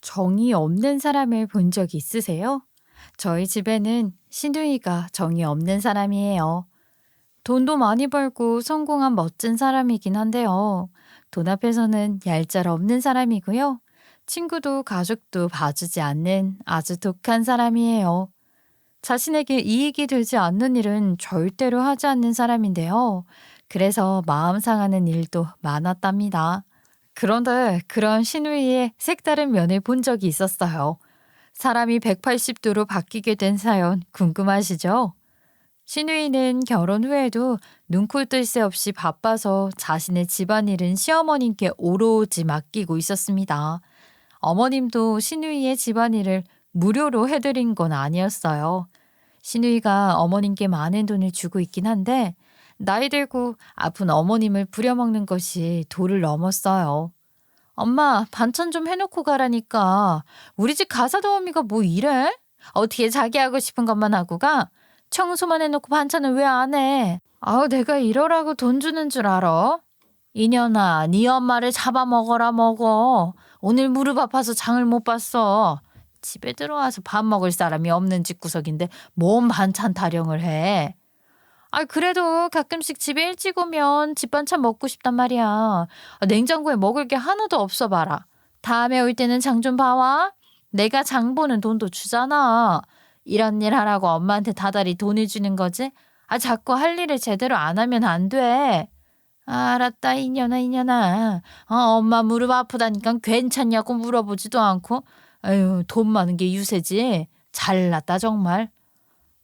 정이 없는 사람을 본 적 있으세요? 저희 집에는 시누이가 정이 없는 사람이에요. 돈도 많이 벌고 성공한 멋진 사람이긴 한데요. 돈 앞에서는 얄짤 없는 사람이고요. 친구도 가족도 봐주지 않는 아주 독한 사람이에요. 자신에게 이익이 되지 않는 일은 절대로 하지 않는 사람인데요. 그래서 마음 상하는 일도 많았답니다. 그런데 그런 신우이의 색다른 면을 본 적이 있었어요. 사람이 180도로 바뀌게 된 사연 궁금하시죠? 신우이는 결혼 후에도 눈코 뜰 새 없이 바빠서 자신의 집안일은 시어머님께 오로지 맡기고 있었습니다. 어머님도 신우이의 집안일을 무료로 해드린 건 아니었어요. 신우이가 어머님께 많은 돈을 주고 있긴 한데 나이 들고 아픈 어머님을 부려먹는 것이 도를 넘었어요. 엄마, 반찬 좀 해놓고 가라니까. 우리 집 가사 도우미가 뭐 이래? 어떻게 자기 하고 싶은 것만 하고 가? 청소만 해놓고 반찬은 왜 안 해? 아우, 내가 이러라고 돈 주는 줄 알아? 이년아, 네 엄마를 잡아먹어라 먹어. 오늘 무릎 아파서 장을 못 봤어. 집에 들어와서 밥 먹을 사람이 없는 집구석인데 뭔 반찬 타령을 해. 아, 그래도 가끔씩 집에 일찍 오면 집 반찬 먹고 싶단 말이야. 냉장고에 먹을 게 하나도 없어 봐라. 다음에 올 때는 장 좀 봐와. 내가 장 보는 돈도 주잖아. 이런 일 하라고 엄마한테 다달이 돈을 주는 거지? 자꾸 할 일을 제대로 안 하면 안 돼. 알았다, 이년아, 이년아. 엄마 무릎 아프다니까 괜찮냐고 물어보지도 않고. 아유, 돈 많은 게 유세지. 잘났다, 정말.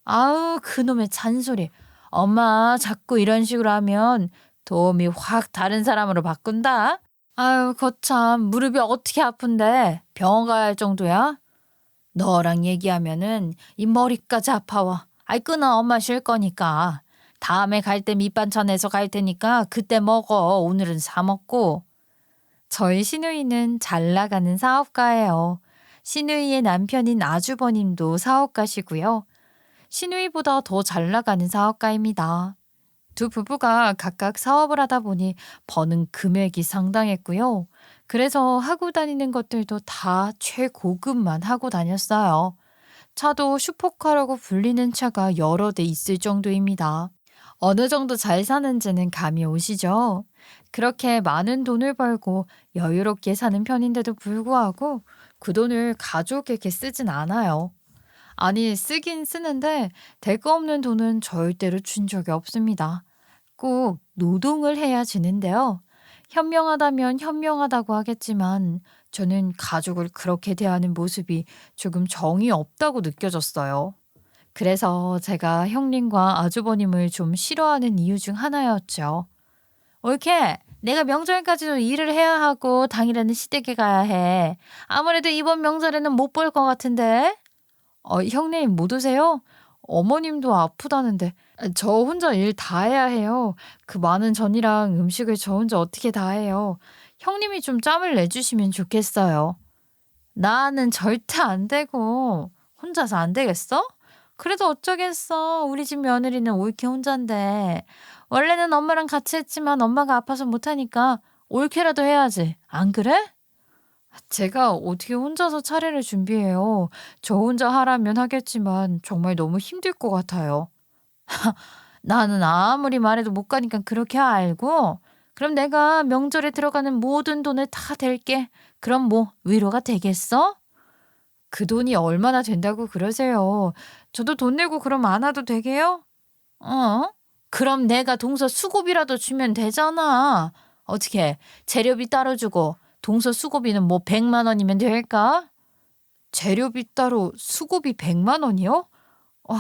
아우, 그놈의 잔소리. 엄마 자꾸 이런 식으로 하면 도움이 확 다른 사람으로 바꾼다. 아유, 거참, 무릎이 어떻게 아픈데 병원 가야 할 정도야? 너랑 얘기하면은 이 머리까지 아파와. 아이, 끊어. 엄마 쉴 거니까. 다음에 갈 때 밑반찬 해서 갈 테니까 그때 먹어. 오늘은 사 먹고. 저희 시누이는 잘 나가는 사업가예요. 시누이의 남편인 아주버님도 사업가시고요. 시누이보다 더 잘 나가는 사업가입니다. 두 부부가 각각 사업을 하다 보니 버는 금액이 상당했고요. 그래서 하고 다니는 것들도 다 최고급만 하고 다녔어요. 차도 슈퍼카라고 불리는 차가 여러 대 있을 정도입니다. 어느 정도 잘 사는지는 감이 오시죠? 그렇게 많은 돈을 벌고 여유롭게 사는 편인데도 불구하고 그 돈을 가족에게 쓰진 않아요. 아니, 쓰긴 쓰는데 대가 없는 돈은 절대로 준 적이 없습니다. 꼭 노동을 해야 지는데요. 현명하다면 현명하다고 하겠지만 저는 가족을 그렇게 대하는 모습이 조금 정이 없다고 느껴졌어요. 그래서 제가 형님과 아주버님을 좀 싫어하는 이유 중 하나였죠. 옳게, 내가 명절까지도 일을 해야 하고 당일에는 시댁에 가야 해. 아무래도 이번 명절에는 못 볼 것 같은데. 형님 못 오세요? 어머님도 아프다는데. 저 혼자 일 다 해야 해요. 그 많은 전이랑 음식을 저 혼자 어떻게 다 해요. 형님이 좀 짬을 내주시면 좋겠어요. 나는 절대 안 되고. 혼자서 안 되겠어? 그래도 어쩌겠어. 우리 집 며느리는 옳게 혼잔데. 원래는 엄마랑 같이 했지만 엄마가 아파서 못하니까 옳게라도 해야지. 안 그래? 제가 어떻게 혼자서 차례를 준비해요. 저 혼자 하라면 하겠지만 정말 너무 힘들 것 같아요. 나는 아무리 말해도 못 가니까 그렇게 알고. 그럼 내가 명절에 들어가는 모든 돈을 다 댈게. 그럼 뭐 위로가 되겠어? 그 돈이 얼마나 된다고 그러세요. 저도 돈 내고 그럼 안 와도 되게요? 어? 그럼 내가 동서 수고비라도 주면 되잖아. 어떻게 재료비 따로 주고 동서 수고비는 뭐 100만 원이면 될까? 재료비 따로 수고비 100만 원이요? 어,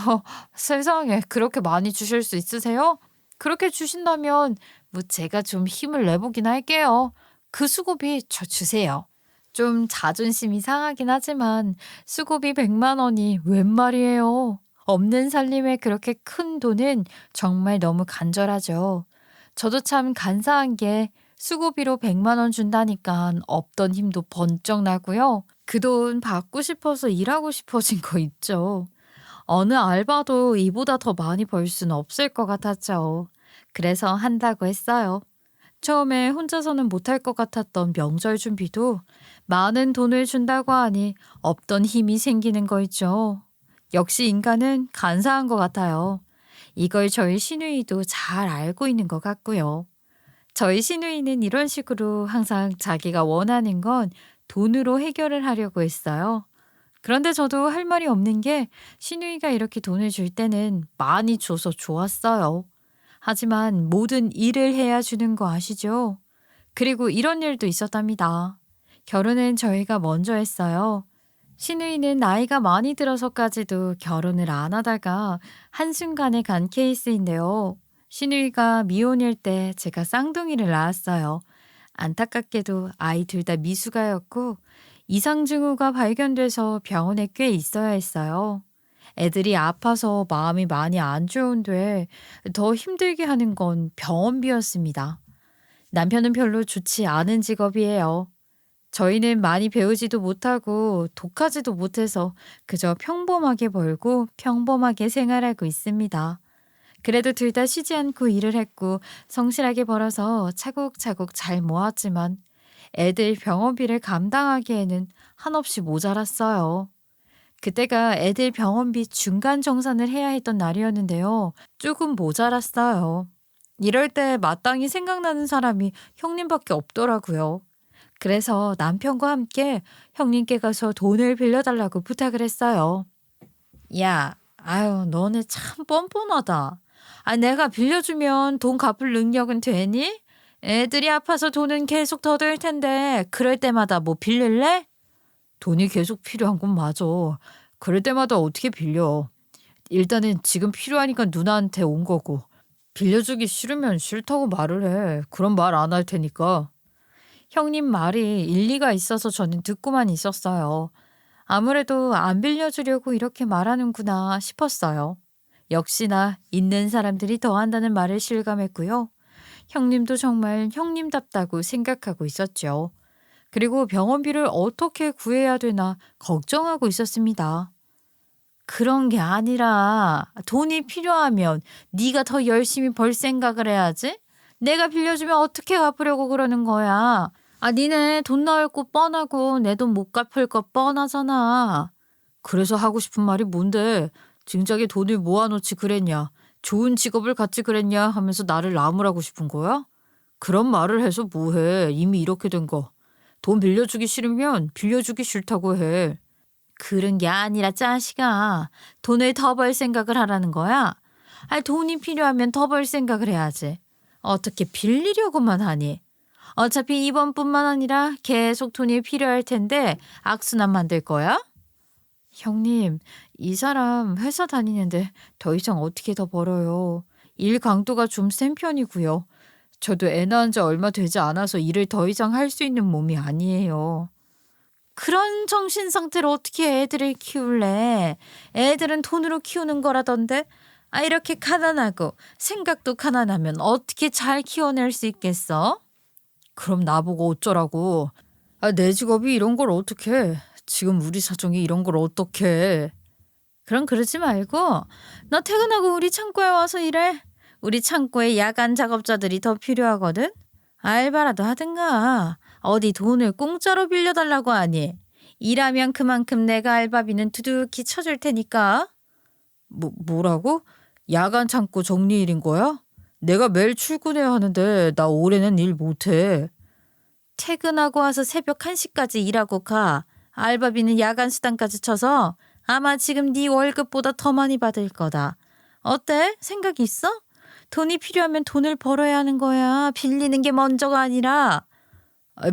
세상에, 그렇게 많이 주실 수 있으세요? 그렇게 주신다면 뭐 제가 좀 힘을 내보긴 할게요. 그 수고비 저 주세요. 좀 자존심이 상하긴 하지만 수고비 100만 원이 웬 말이에요. 없는 살림에 그렇게 큰 돈은 정말 너무 간절하죠. 저도 참 간사한 게 수고비로 100만 원 준다니까 없던 힘도 번쩍 나고요. 그 돈 받고 싶어서 일하고 싶어진 거 있죠. 어느 알바도 이보다 더 많이 벌 수는 없을 것 같았죠. 그래서 한다고 했어요. 처음에 혼자서는 못할 것 같았던 명절 준비도 많은 돈을 준다고 하니 없던 힘이 생기는 거 있죠. 역시 인간은 간사한 것 같아요. 이걸 저희 시누이도 잘 알고 있는 것 같고요. 저희 시누이는 이런 식으로 항상 자기가 원하는 건 돈으로 해결을 하려고 했어요. 그런데 저도 할 말이 없는 게 시누이가 이렇게 돈을 줄 때는 많이 줘서 좋았어요. 하지만 모든 일을 해야 주는 거 아시죠? 그리고 이런 일도 있었답니다. 결혼은 저희가 먼저 했어요. 시누이는 나이가 많이 들어서까지도 결혼을 안 하다가 한순간에 간 케이스인데요. 시누이가 미혼일 때 제가 쌍둥이를 낳았어요. 안타깝게도 아이 둘 다 미숙아였고 이상증후가 발견돼서 병원에 꽤 있어야 했어요. 애들이 아파서 마음이 많이 안 좋은데 더 힘들게 하는 건 병원비였습니다. 남편은 별로 좋지 않은 직업이에요. 저희는 많이 배우지도 못하고 독하지도 못해서 그저 평범하게 벌고 평범하게 생활하고 있습니다. 그래도 둘 다 쉬지 않고 일을 했고 성실하게 벌어서 차곡차곡 잘 모았지만 애들 병원비를 감당하기에는 한없이 모자랐어요. 그때가 애들 병원비 중간 정산을 해야 했던 날이었는데요. 조금 모자랐어요. 이럴 때 마땅히 생각나는 사람이 형님밖에 없더라고요. 그래서 남편과 함께 형님께 가서 돈을 빌려달라고 부탁을 했어요. 야, 아유, 너네 참 뻔뻔하다. 아, 내가 빌려주면 돈 갚을 능력은 되니? 애들이 아파서 돈은 계속 더 들 텐데 그럴 때마다 뭐 빌릴래? 돈이 계속 필요한 건 맞아. 그럴 때마다 어떻게 빌려. 일단은 지금 필요하니까 누나한테 온 거고. 빌려주기 싫으면 싫다고 말을 해. 그럼 말 안 할 테니까. 형님 말이 일리가 있어서 저는 듣고만 있었어요. 아무래도 안 빌려주려고 이렇게 말하는구나 싶었어요. 역시나 있는 사람들이 더 한다는 말을 실감했고요. 형님도 정말 형님답다고 생각하고 있었죠. 그리고 병원비를 어떻게 구해야 되나 걱정하고 있었습니다. 그런 게 아니라 돈이 필요하면 네가 더 열심히 벌 생각을 해야지. 내가 빌려주면 어떻게 갚으려고 그러는 거야. 아, 니네 돈 나올 거 뻔하고 내 돈 못 갚을 거 뻔하잖아. 그래서 하고 싶은 말이 뭔데? 진작에 돈을 모아놓지 그랬냐? 좋은 직업을 갖지 그랬냐? 하면서 나를 나무라고 싶은 거야? 그런 말을 해서 뭐해? 이미 이렇게 된 거. 돈 빌려주기 싫으면 빌려주기 싫다고 해. 그런 게 아니라 자식아. 돈을 더 벌 생각을 하라는 거야? 아니, 돈이 필요하면 더 벌 생각을 해야지. 어떻게 빌리려고만 하니? 어차피 이번뿐만 아니라 계속 돈이 필요할 텐데 악순환 만들 거야? 형님, 이 사람 회사 다니는데 더 이상 어떻게 더 벌어요. 일 강도가 좀 센 편이고요. 저도 애 낳은 지 얼마 되지 않아서 일을 더 이상 할 수 있는 몸이 아니에요. 그런 정신 상태로 어떻게 애들을 키울래? 애들은 돈으로 키우는 거라던데? 아, 이렇게 가난하고 생각도 가난하면 어떻게 잘 키워낼 수 있겠어? 그럼 나보고 어쩌라고. 아, 내 직업이 이런 걸 어떡해. 지금 우리 사정이 이런 걸 어떡해. 그럼 그러지 말고 너 퇴근하고 우리 창고에 와서 일해. 우리 창고에 야간 작업자들이 더 필요하거든. 알바라도 하든가. 어디 돈을 공짜로 빌려달라고 하니. 일하면 그만큼 내가 알바비는 두둑히 쳐줄 테니까. 뭐라고? 야간 창고 정리일인 거야? 내가 매일 출근해야 하는데 나 올해는 일 못해. 퇴근하고 와서 새벽 1시까지 일하고 가. 알바비는 야간 수당까지 쳐서 아마 지금 네 월급보다 더 많이 받을 거다. 어때? 생각 있어? 돈이 필요하면 돈을 벌어야 하는 거야. 빌리는 게 먼저가 아니라.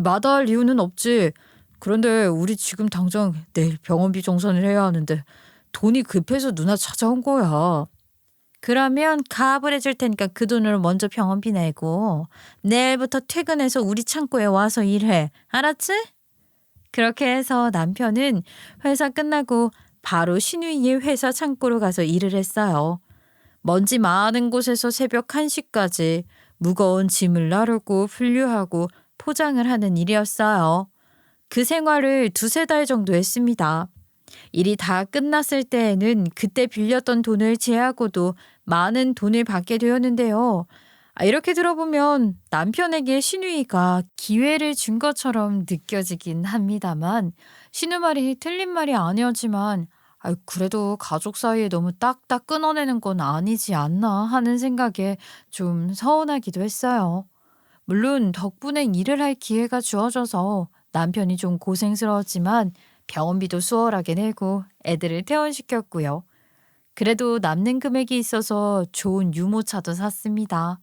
마다할 이유는 없지. 그런데 우리 지금 당장 내일 병원비 정산을 해야 하는데 돈이 급해서 누나 찾아온 거야. 그러면 가압을 해줄 테니까 그 돈으로 먼저 병원비 내고 내일부터 퇴근해서 우리 창고에 와서 일해. 알았지? 그렇게 해서 남편은 회사 끝나고 바로 시누이의 회사 창고로 가서 일을 했어요. 먼지 많은 곳에서 새벽 1시까지 무거운 짐을 나르고 분류하고 포장을 하는 일이었어요. 그 생활을 2~3달 정도 했습니다. 일이 다 끝났을 때에는 그때 빌렸던 돈을 제하고도 많은 돈을 받게 되었는데요. 이렇게 들어보면 남편에게 신우이가 기회를 준 것처럼 느껴지긴 합니다만 신우 말이 틀린 말이 아니었지만 그래도 가족 사이에 너무 딱딱 끊어내는 건 아니지 않나 하는 생각에 좀 서운하기도 했어요. 물론 덕분에 일을 할 기회가 주어져서 남편이 좀 고생스러웠지만 병원비도 수월하게 내고 애들을 퇴원시켰고요. 그래도 남는 금액이 있어서 좋은 유모차도 샀습니다.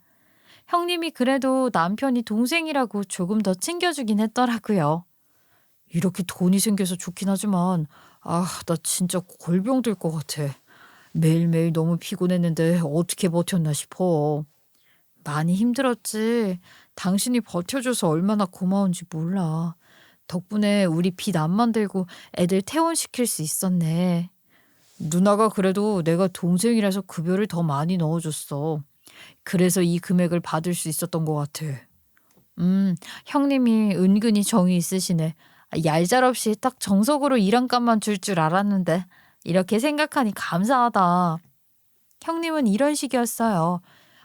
형님이 그래도 남편이 동생이라고 조금 더 챙겨주긴 했더라고요. 이렇게 돈이 생겨서 좋긴 하지만 나 진짜 골병 들 것 같아. 매일매일 너무 피곤했는데 어떻게 버텼나 싶어. 많이 힘들었지. 당신이 버텨줘서 얼마나 고마운지 몰라. 덕분에 우리 빚 안 만들고 애들 퇴원시킬 수 있었네. 누나가 그래도 내가 동생이라서 급여를 더 많이 넣어줬어. 그래서 이 금액을 받을 수 있었던 것 같아. 형님이 은근히 정이 있으시네. 얄짤없이 딱 정석으로 일한 값만 줄 알았는데 이렇게 생각하니 감사하다. 형님은 이런 식이었어요.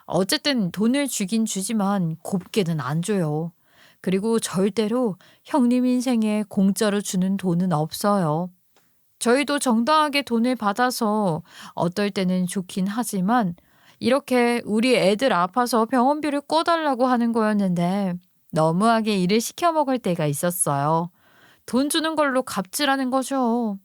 어쨌든 돈을 주긴 주지만 곱게는 안 줘요. 그리고 절대로 형님 인생에 공짜로 주는 돈은 없어요. 저희도 정당하게 돈을 받아서 어떨 때는 좋긴 하지만 이렇게 우리 애들 아파서 병원비를 꿔달라고 하는 거였는데 너무하게 일을 시켜 먹을 때가 있었어요. 돈 주는 걸로 갑질하는 거죠.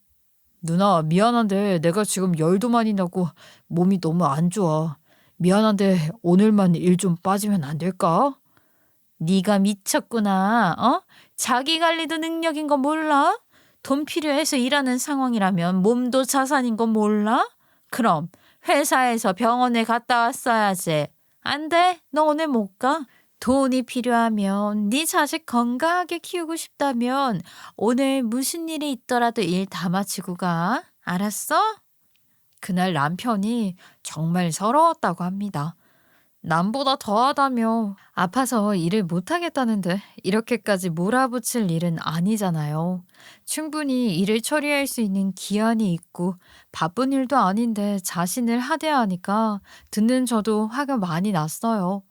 누나, 미안한데 내가 지금 열도 많이 나고 몸이 너무 안 좋아. 미안한데 오늘만 일 좀 빠지면 안 될까? 네가 미쳤구나. 자기 관리도 능력인 거 몰라? 돈 필요해서 일하는 상황이라면 몸도 자산인 거 몰라? 그럼 회사에서 병원에 갔다 왔어야지. 안 돼? 너 오늘 못 가? 돈이 필요하면 네 자식 건강하게 키우고 싶다면 오늘 무슨 일이 있더라도 일 다 마치고 가. 알았어? 그날 남편이 정말 서러웠다고 합니다. 남보다 더하다며 아파서 일을 못하겠다는데 이렇게까지 몰아붙일 일은 아니잖아요. 충분히 일을 처리할 수 있는 기한이 있고 바쁜 일도 아닌데 자신을 하대하니까 듣는 저도 화가 많이 났어요.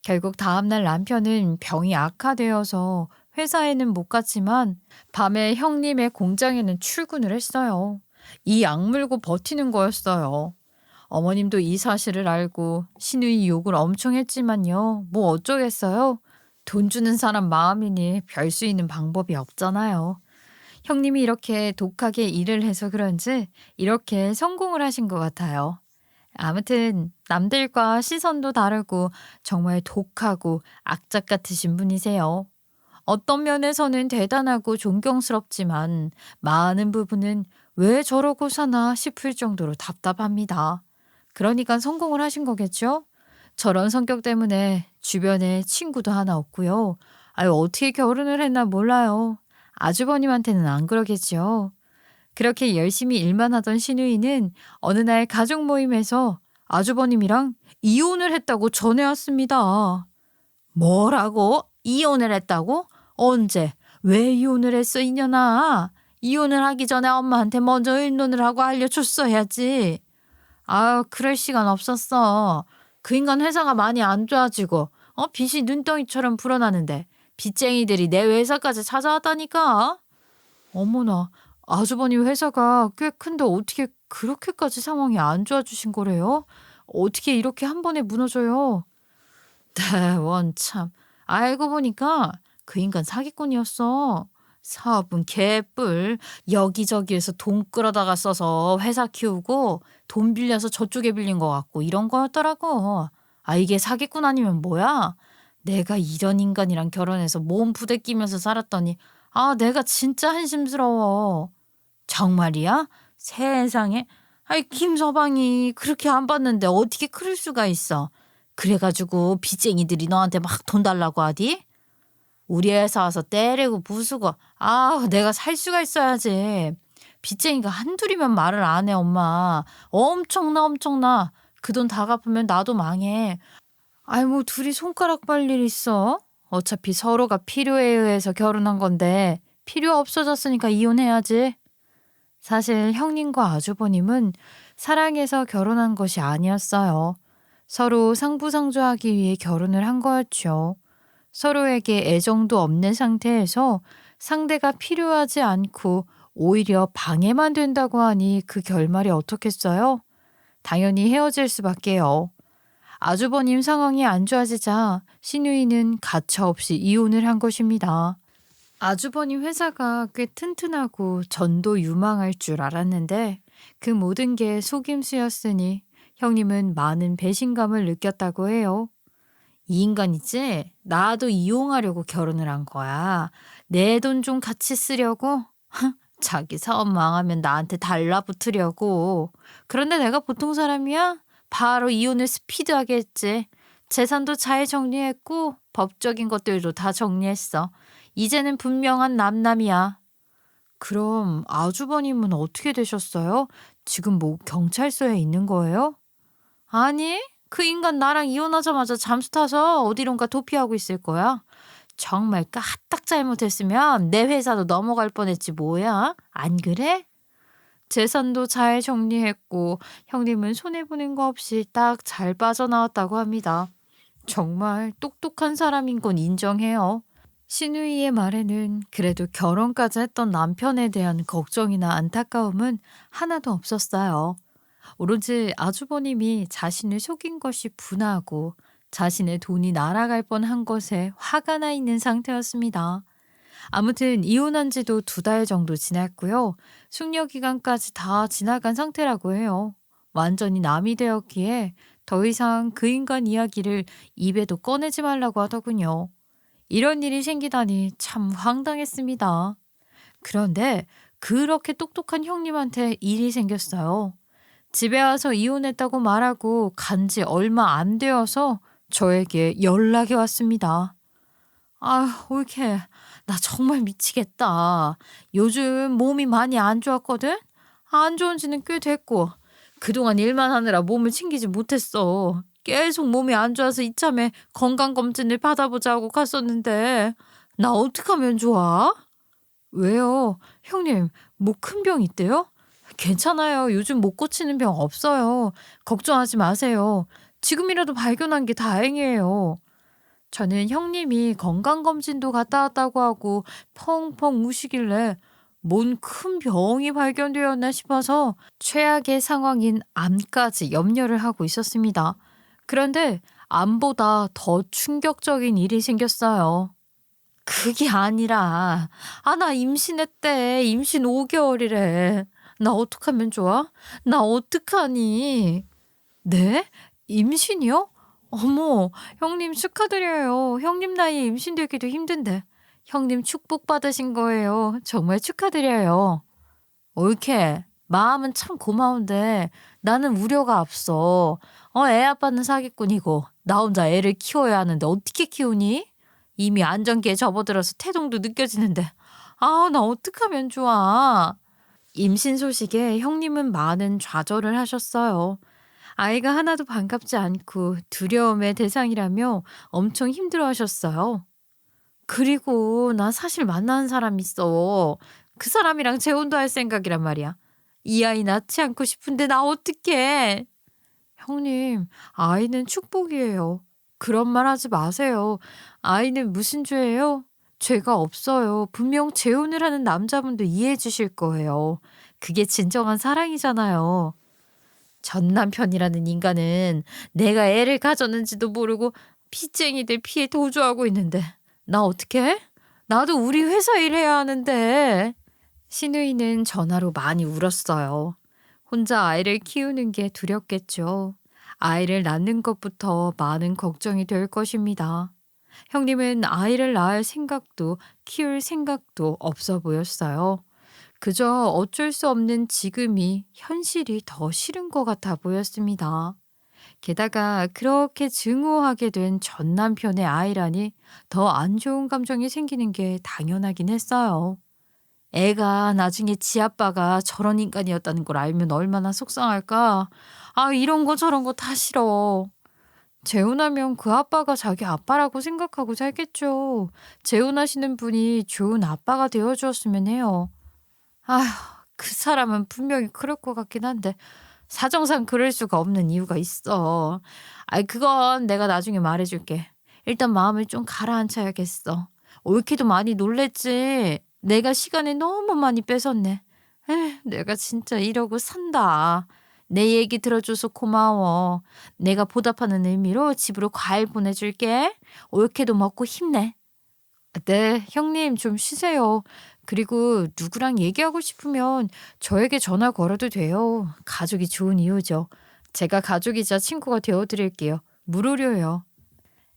결국 다음날 남편은 병이 악화되어서 회사에는 못 갔지만 밤에 형님의 공장에는 출근을 했어요. 이 악물고 버티는 거였어요. 어머님도 이 사실을 알고 시누이 욕을 엄청 했지만요. 뭐 어쩌겠어요. 돈 주는 사람 마음이니 별 수 있는 방법이 없잖아요. 형님이 이렇게 독하게 일을 해서 그런지 이렇게 성공을 하신 것 같아요. 아무튼 남들과 시선도 다르고 정말 독하고 악착 같으신 분이세요. 어떤 면에서는 대단하고 존경스럽지만 많은 부분은 왜 저러고 사나 싶을 정도로 답답합니다. 그러니까 성공을 하신 거겠죠? 저런 성격 때문에 주변에 친구도 하나 없고요. 어떻게 결혼을 했나 몰라요. 아주버님한테는 안 그러겠죠. 그렇게 열심히 일만 하던 신우이는 어느 날 가족 모임에서 아주버님이랑 이혼을 했다고 전해왔습니다. 뭐라고? 이혼을 했다고? 언제? 왜 이혼을 했어, 이년아? 이혼을 하기 전에 엄마한테 먼저 의논을 하고 알려줬어야지. 그럴 시간 없었어. 그 인간 회사가 많이 안 좋아지고 빚이 눈덩이처럼 불어나는데 빚쟁이들이 내 회사까지 찾아왔다니까. 어머나, 아주버님 회사가 꽤 큰데 어떻게 그렇게까지 상황이 안 좋아지신 거래요? 어떻게 이렇게 한 번에 무너져요? 대원 참. 알고 보니까 그 인간 사기꾼이었어. 사업은 개뿔. 여기저기에서 돈 끌어다가 써서 회사 키우고 돈 빌려서 저쪽에 빌린 것 같고 이런 거였더라고. 이게 사기꾼 아니면 뭐야? 내가 이런 인간이랑 결혼해서 몸 부대끼면서 살았더니 내가 진짜 한심스러워. 정말이야? 세상에. 김서방이 그렇게 안 받는데 어떻게 그럴 수가 있어. 그래가지고 빚쟁이들이 너한테 막 돈 달라고 하디? 우리 회사 와서 때리고 부수고 내가 살 수가 있어야지. 빚쟁이가 한둘이면 말을 안 해 엄마. 엄청나. 그 돈 다 갚으면 나도 망해. 뭐 둘이 손가락 발 일 있어? 어차피 서로가 필요에 의해서 결혼한 건데 필요 없어졌으니까 이혼해야지. 사실 형님과 아주버님은 사랑해서 결혼한 것이 아니었어요. 서로 상부상조하기 위해 결혼을 한 거였죠. 서로에게 애정도 없는 상태에서 상대가 필요하지 않고 오히려 방해만 된다고 하니 그 결말이 어떻겠어요? 당연히 헤어질 수밖에요. 아주버님 상황이 안 좋아지자 신우이는 가차없이 이혼을 한 것입니다. 아주버님 회사가 꽤 튼튼하고 전도 유망할 줄 알았는데 그 모든 게 속임수였으니 형님은 많은 배신감을 느꼈다고 해요. 이 인간 있지? 나도 이용하려고 결혼을 한 거야. 내 돈 좀 같이 쓰려고? 자기 사업 망하면 나한테 달라붙으려고. 그런데 내가 보통 사람이야? 바로 이혼을 스피드하게 했지. 재산도 잘 정리했고 법적인 것들도 다 정리했어. 이제는 분명한 남남이야. 그럼 아주버님은 어떻게 되셨어요? 지금 뭐 경찰서에 있는 거예요? 아니, 그 인간 나랑 이혼하자마자 잠수 타서 어디론가 도피하고 있을 거야. 정말 까딱 잘못했으면 내 회사도 넘어갈 뻔했지 뭐야. 안 그래? 재산도 잘 정리했고 형님은 손해보는 거 없이 딱 잘 빠져나왔다고 합니다. 정말 똑똑한 사람인 건 인정해요. 신우이의 말에는 그래도 결혼까지 했던 남편에 대한 걱정이나 안타까움은 하나도 없었어요. 오로지 아주버님이 자신을 속인 것이 분하고 자신의 돈이 날아갈 뻔한 것에 화가 나 있는 상태였습니다. 아무튼 이혼한 지도 2달 정도 지났고요. 숙려 기간까지 다 지나간 상태라고 해요. 완전히 남이 되었기에 더 이상 그 인간 이야기를 입에도 꺼내지 말라고 하더군요. 이런 일이 생기다니 참 황당했습니다. 그런데 그렇게 똑똑한 형님한테 일이 생겼어요. 집에 와서 이혼했다고 말하고 간지 얼마 안 되어서 저에게 연락이 왔습니다. 아, 올케. 나 정말 미치겠다. 요즘 몸이 많이 안 좋았거든? 안 좋은 지는 꽤 됐고, 그동안 일만 하느라 몸을 챙기지 못했어. 계속 몸이 안 좋아서 이참에 건강검진을 받아보자고 갔었는데, 나 어떡하면 좋아? 왜요? 형님, 뭐 큰 병 있대요? 괜찮아요. 요즘 못 고치는 병 없어요. 걱정하지 마세요. 지금이라도 발견한 게 다행이에요. 저는 형님이 건강검진도 갔다 왔다고 하고 펑펑 우시길래 뭔 큰 병이 발견되었나 싶어서 최악의 상황인 암까지 염려를 하고 있었습니다. 그런데 암보다 더 충격적인 일이 생겼어요. 그게 아니라, 나 임신했대. 임신 5개월이래. 나 어떡하면 좋아? 나 어떡하니? 네? 임신이요? 어머, 형님 축하드려요. 형님 나이에 임신되기도 힘든데. 형님 축복 받으신 거예요. 정말 축하드려요. 옳게. 마음은 참 고마운데 나는 우려가 앞서. 애 아빠는 사기꾼이고 나 혼자 애를 키워야 하는데 어떻게 키우니? 이미 안정기에 접어들어서 태동도 느껴지는데. 나 어떡하면 좋아. 임신 소식에 형님은 많은 좌절을 하셨어요. 아이가 하나도 반갑지 않고 두려움의 대상이라며 엄청 힘들어하셨어요. 그리고 나 사실 만나는 사람 있어. 그 사람이랑 재혼도 할 생각이란 말이야. 이 아이 낳지 않고 싶은데 나 어떡해. 형님, 아이는 축복이에요. 그런 말 하지 마세요. 아이는 무슨 죄예요? 죄가 없어요. 분명 재혼을 하는 남자분도 이해해 주실 거예요. 그게 진정한 사랑이잖아요. 전 남편이라는 인간은 내가 애를 가졌는지도 모르고 빚쟁이들 피해 도주하고 있는데 나 어떡해? 나도 우리 회사 일해야 하는데. 신우이는 전화로 많이 울었어요. 혼자 아이를 키우는 게 두렵겠죠. 아이를 낳는 것부터 많은 걱정이 될 것입니다. 형님은 아이를 낳을 생각도 키울 생각도 없어 보였어요. 그저 어쩔 수 없는 지금이 현실이 더 싫은 것 같아 보였습니다. 게다가 그렇게 증오하게 된 전 남편의 아이라니 더 안 좋은 감정이 생기는 게 당연하긴 했어요. 애가 나중에 지 아빠가 저런 인간이었다는 걸 알면 얼마나 속상할까? 이런 거 저런 거 다 싫어. 재혼하면 그 아빠가 자기 아빠라고 생각하고 살겠죠. 재혼하시는 분이 좋은 아빠가 되어 주었으면 해요. 아휴, 그 사람은 분명히 그럴 것 같긴 한데 사정상 그럴 수가 없는 이유가 있어. 아이 그건 내가 나중에 말해 줄게. 일단 마음을 좀 가라앉혀야겠어. 옳게도 많이 놀랬지. 내가 시간을 너무 많이 뺏었네. 내가 진짜 이러고 산다. 내 얘기 들어줘서 고마워. 내가 보답하는 의미로 집으로 과일 보내줄게. 옳게도 먹고 힘내. 네, 형님 좀 쉬세요. 그리고 누구랑 얘기하고 싶으면 저에게 전화 걸어도 돼요. 가족이 좋은 이유죠. 제가 가족이자 친구가 되어드릴게요. 무료로요.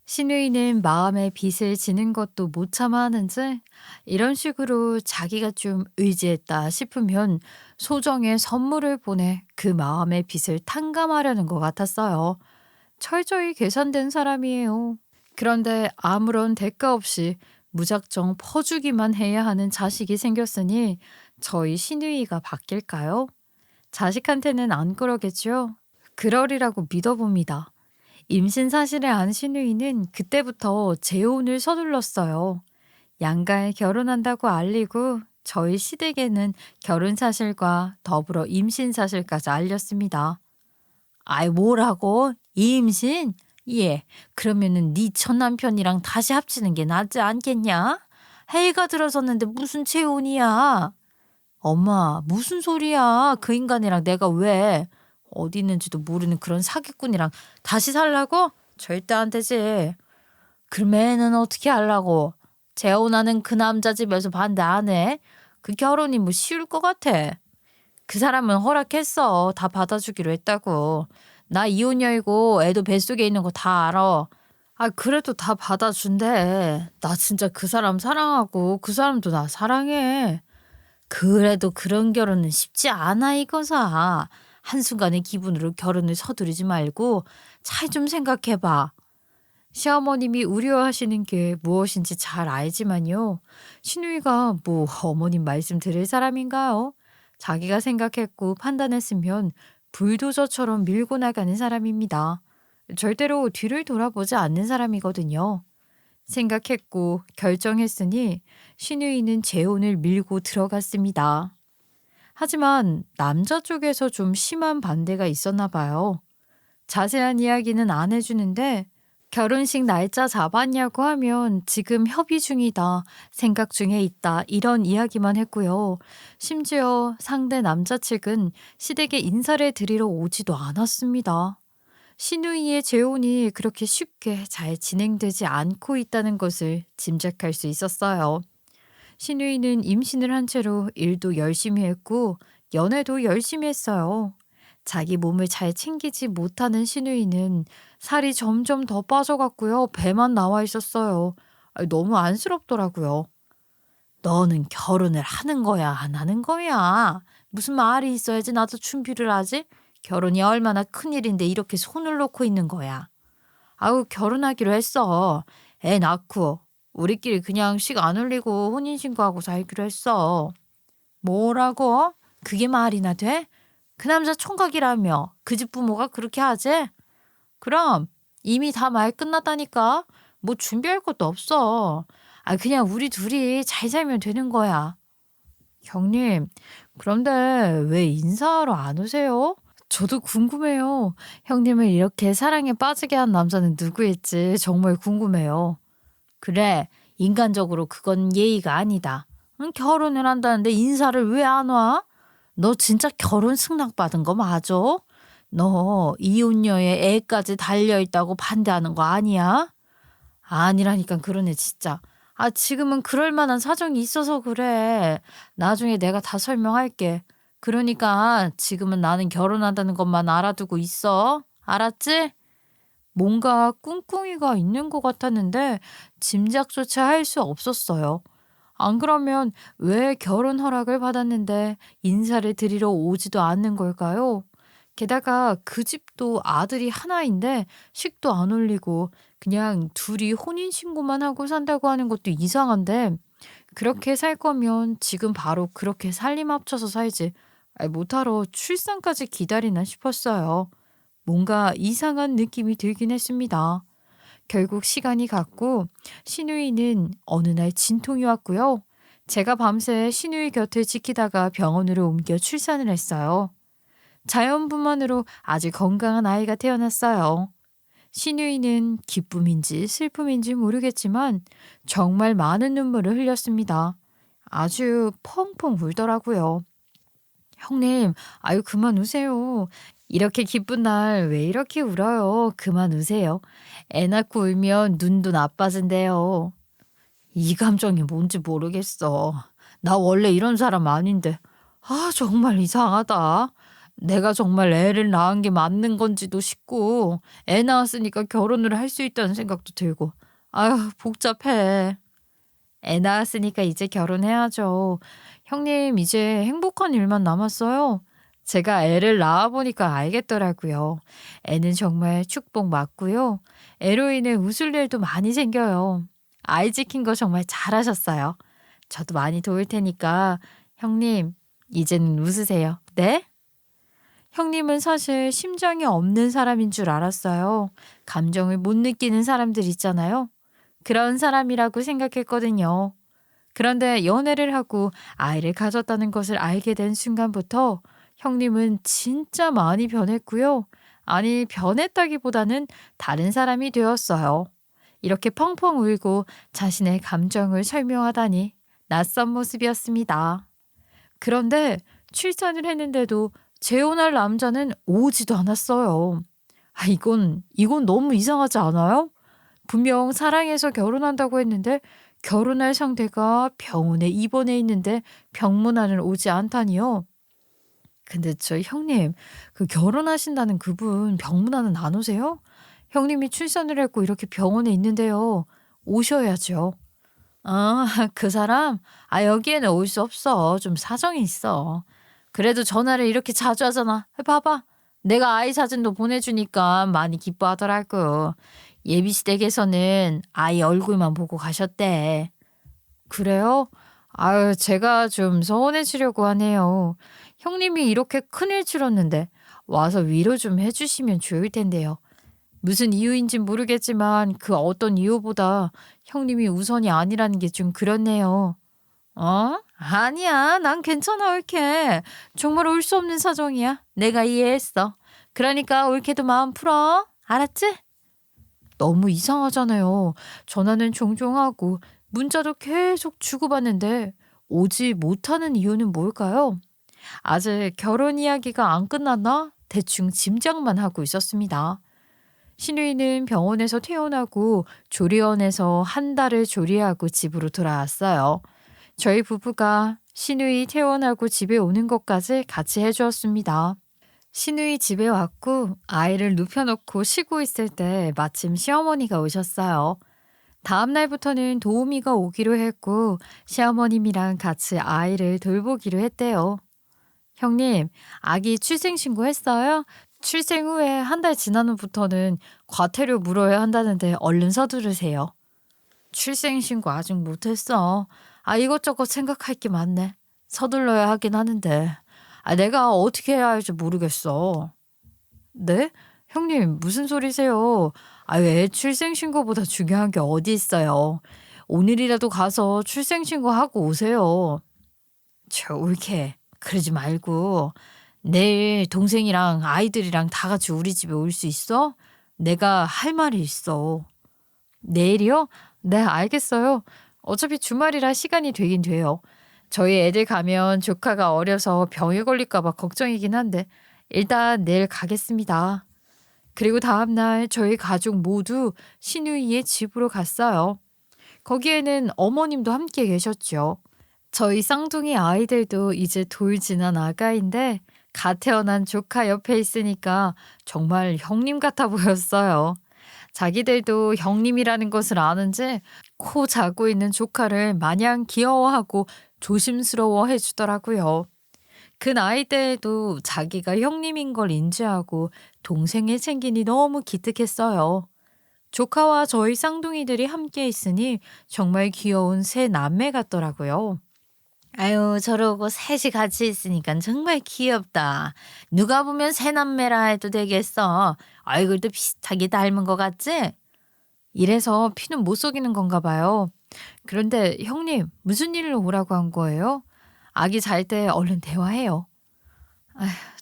신우이는 마음의 빚을 지는 것도 못 참아 하는지 이런 식으로 자기가 좀 의지했다 싶으면 소정의 선물을 보내 그 마음의 빚을 탕감하려는 것 같았어요. 철저히 계산된 사람이에요. 그런데 아무런 대가 없이 무작정 퍼주기만 해야 하는 자식이 생겼으니 저희 신우이가 바뀔까요? 자식한테는 안 그러겠죠? 그러리라고 믿어봅니다. 임신 사실을 안 신우이는 그때부터 재혼을 서둘렀어요. 양가에 결혼한다고 알리고 저희 시댁에는 결혼 사실과 더불어 임신 사실까지 알렸습니다. 아이 뭐라고? 임신? 예. 그러면은 네 전 남편이랑 다시 합치는 게 낫지 않겠냐? 해가 들어섰는데 무슨 재혼이야? 엄마 무슨 소리야? 그 인간이랑 내가 왜 어디 있는지도 모르는 그런 사기꾼이랑 다시 살라고? 절대 안 되지. 그럼 애는 어떻게 하려고? 재혼하는 그 남자 집에서 반대 안 해? 그 결혼이 뭐 쉬울 것 같아. 그 사람은 허락했어. 다 받아주기로 했다고. 나 이혼녀이고 애도 뱃속에 있는 거 다 알아. 아, 그래도 다 받아준대. 나 진짜 그 사람 사랑하고 그 사람도 나 사랑해. 그래도 그런 결혼은 쉽지 않아 이거사. 한순간의 기분으로 결혼을 서두르지 말고 잘 좀 생각해봐. 시어머님이 우려하시는 게 무엇인지 잘 알지만요. 신우이가 뭐 어머님 말씀 들을 사람인가요? 자기가 생각했고 판단했으면 불도저처럼 밀고 나가는 사람입니다. 절대로 뒤를 돌아보지 않는 사람이거든요. 생각했고 결정했으니 신우이는 재혼을 밀고 들어갔습니다. 하지만 남자 쪽에서 좀 심한 반대가 있었나 봐요. 자세한 이야기는 안 해주는데 결혼식 날짜 잡았냐고 하면 지금 협의 중이다, 생각 중에 있다 이런 이야기만 했고요. 심지어 상대 남자 측은 시댁에 인사를 드리러 오지도 않았습니다. 신우이의 재혼이 그렇게 쉽게 잘 진행되지 않고 있다는 것을 짐작할 수 있었어요. 신우이는 임신을 한 채로 일도 열심히 했고 연애도 열심히 했어요. 자기 몸을 잘 챙기지 못하는 신우이는 살이 점점 더 빠져갔고요. 배만 나와 있었어요. 너무 안쓰럽더라고요. 너는 결혼을 하는 거야, 안 하는 거야? 무슨 말이 있어야지 나도 준비를 하지? 결혼이 얼마나 큰일인데 이렇게 손을 놓고 있는 거야. 아우, 결혼하기로 했어. 애 낳고 우리끼리 그냥 식 안 올리고 혼인신고하고 살기로 했어. 뭐라고? 그게 말이나 돼? 그 남자 총각이라며 그 집 부모가 그렇게 하지? 그럼 이미 다 말 끝났다니까. 뭐 준비할 것도 없어. 아, 그냥 우리 둘이 잘 살면 되는 거야. 형님, 그런데 왜 인사하러 안 오세요? 저도 궁금해요. 형님을 이렇게 사랑에 빠지게 한 남자는 누구일지 정말 궁금해요. 그래, 인간적으로 그건 예의가 아니다. 응, 결혼을 한다는데 인사를 왜 안 와? 너 진짜 결혼 승낙받은 거 맞아? 너 이혼녀의 애까지 달려있다고 반대하는 거 아니야? 아니라니까 그러네 진짜. 아, 지금은 그럴 만한 사정이 있어서 그래. 나중에 내가 다 설명할게. 그러니까 지금은 나는 결혼한다는 것만 알아두고 있어. 알았지? 뭔가 꿍꿍이가 있는 것 같았는데 짐작조차 할 수 없었어요. 안 그러면 왜 결혼 허락을 받았는데 인사를 드리러 오지도 않는 걸까요? 게다가 그 집도 아들이 하나인데 식도 안 올리고 그냥 둘이 혼인신고만 하고 산다고 하는 것도 이상한데 그렇게 살 거면 지금 바로 그렇게 살림 합쳐서 살지. 못하러 출산까지 기다리나 싶었어요. 뭔가 이상한 느낌이 들긴 했습니다. 결국 시간이 갔고 신우이는 어느 날 진통이 왔고요. 제가 밤새 신우이 곁을 지키다가 병원으로 옮겨 출산을 했어요. 자연분만으로 아주 건강한 아이가 태어났어요. 신유이는 기쁨인지 슬픔인지 모르겠지만 정말 많은 눈물을 흘렸습니다. 아주 펑펑 울더라고요. 형님, 아유, 그만 우세요. 이렇게 기쁜 날 왜 이렇게 울어요? 그만 우세요. 애 낳고 울면 눈도 나빠진대요. 이 감정이 뭔지 모르겠어. 나 원래 이런 사람 아닌데. 아, 정말 이상하다. 내가 정말 애를 낳은 게 맞는 건지도 싶고, 애 낳았으니까 결혼을 할 수 있다는 생각도 들고. 아휴, 복잡해. 애 낳았으니까 이제 결혼해야죠. 형님, 이제 행복한 일만 남았어요. 제가 애를 낳아보니까 알겠더라고요. 애는 정말 축복 맞고요. 애로 인해 웃을 일도 많이 생겨요. 아이 지킨 거 정말 잘하셨어요. 저도 많이 도울 테니까 형님, 이제는 웃으세요. 네? 형님은 사실 심장이 없는 사람인 줄 알았어요. 감정을 못 느끼는 사람들 있잖아요. 그런 사람이라고 생각했거든요. 그런데 연애를 하고 아이를 가졌다는 것을 알게 된 순간부터 형님은 진짜 많이 변했고요. 아니, 변했다기보다는 다른 사람이 되었어요. 이렇게 펑펑 울고 자신의 감정을 설명하다니 낯선 모습이었습니다. 그런데 출산을 했는데도 재혼할 남자는 오지도 않았어요. 아, 이건 너무 이상하지 않아요? 분명 사랑해서 결혼한다고 했는데 결혼할 상대가 병원에 입원해 있는데 병문안을 오지 않다니요. 근데 저 형님, 그 결혼하신다는 그분 병문안은 안 오세요? 형님이 출산을 했고 이렇게 병원에 있는데요. 오셔야죠. 아, 그 사람? 아, 여기에는 올 수 없어. 좀 사정이 있어. 그래도 전화를 이렇게 자주 하잖아. 봐봐. 내가 아이 사진도 보내주니까 많이 기뻐하더라고. 예비시댁에서는 아이 얼굴만 보고 가셨대. 그래요? 아유, 제가 좀 서운해지려고 하네요. 형님이 이렇게 큰일 치렀는데 와서 위로 좀 해주시면 좋을 텐데요. 무슨 이유인진 모르겠지만 그 어떤 이유보다 형님이 우선이 아니라는 게 좀 그렇네요. 어? 아니야. 난 괜찮아, 옳게. 정말 올 수 없는 사정이야. 내가 이해했어. 그러니까 옳게도 마음 풀어. 알았지? 너무 이상하잖아요. 전화는 종종 하고 문자도 계속 주고받는데 오지 못하는 이유는 뭘까요? 아직 결혼 이야기가 안 끝났나? 대충 짐작만 하고 있었습니다. 신우이는 병원에서 퇴원하고 조리원에서 한 달을 조리하고 집으로 돌아왔어요. 저희 부부가 신우이 퇴원하고 집에 오는 것까지 같이 해주었습니다. 신우이 집에 왔고 아이를 눕혀놓고 쉬고 있을 때 마침 시어머니가 오셨어요. 다음 날부터는 도우미가 오기로 했고 시어머님이랑 같이 아이를 돌보기로 했대요. 형님, 아기 출생신고 했어요? 출생 후에 한 달 지난 후부터는 과태료 물어야 한다는데 얼른 서두르세요. 출생신고 아직 못했어. 아, 이것저것 생각할 게 많네. 서둘러야 하긴 하는데. 아, 내가 어떻게 해야 할지 모르겠어. 네? 형님, 무슨 소리세요? 아, 왜 출생신고보다 중요한 게 어디 있어요? 오늘이라도 가서 출생신고하고 오세요. 저 옳게 그러지 말고 내일 동생이랑 아이들이랑 다 같이 우리 집에 올 수 있어? 내가 할 말이 있어. 내일이요? 네, 알겠어요. 어차피 주말이라 시간이 되긴 돼요. 저희 애들 가면 조카가 어려서 병에 걸릴까 봐 걱정이긴 한데 일단 내일 가겠습니다. 그리고 다음 날 저희 가족 모두 신우이의 집으로 갔어요. 거기에는 어머님도 함께 계셨죠. 저희 쌍둥이 아이들도 이제 돌 지난 아가인데 갓 태어난 조카 옆에 있으니까 정말 형님 같아 보였어요. 자기들도 형님이라는 것을 아는지 코 자고 있는 조카를 마냥 귀여워하고 조심스러워 해주더라고요. 그 나이 때에도 자기가 형님인 걸 인지하고 동생의 챙기니 너무 기특했어요. 조카와 저희 쌍둥이들이 함께 있으니 정말 귀여운 새 남매 같더라고요. 아유, 저러고 셋이 같이 있으니까 정말 귀엽다. 누가 보면 새남매라 해도 되겠어. 얼굴도 비슷하게 닮은 것 같지? 이래서 피는 못 속이는 건가 봐요. 그런데 형님, 무슨 일로 오라고 한 거예요? 아기 잘 때 얼른 대화해요.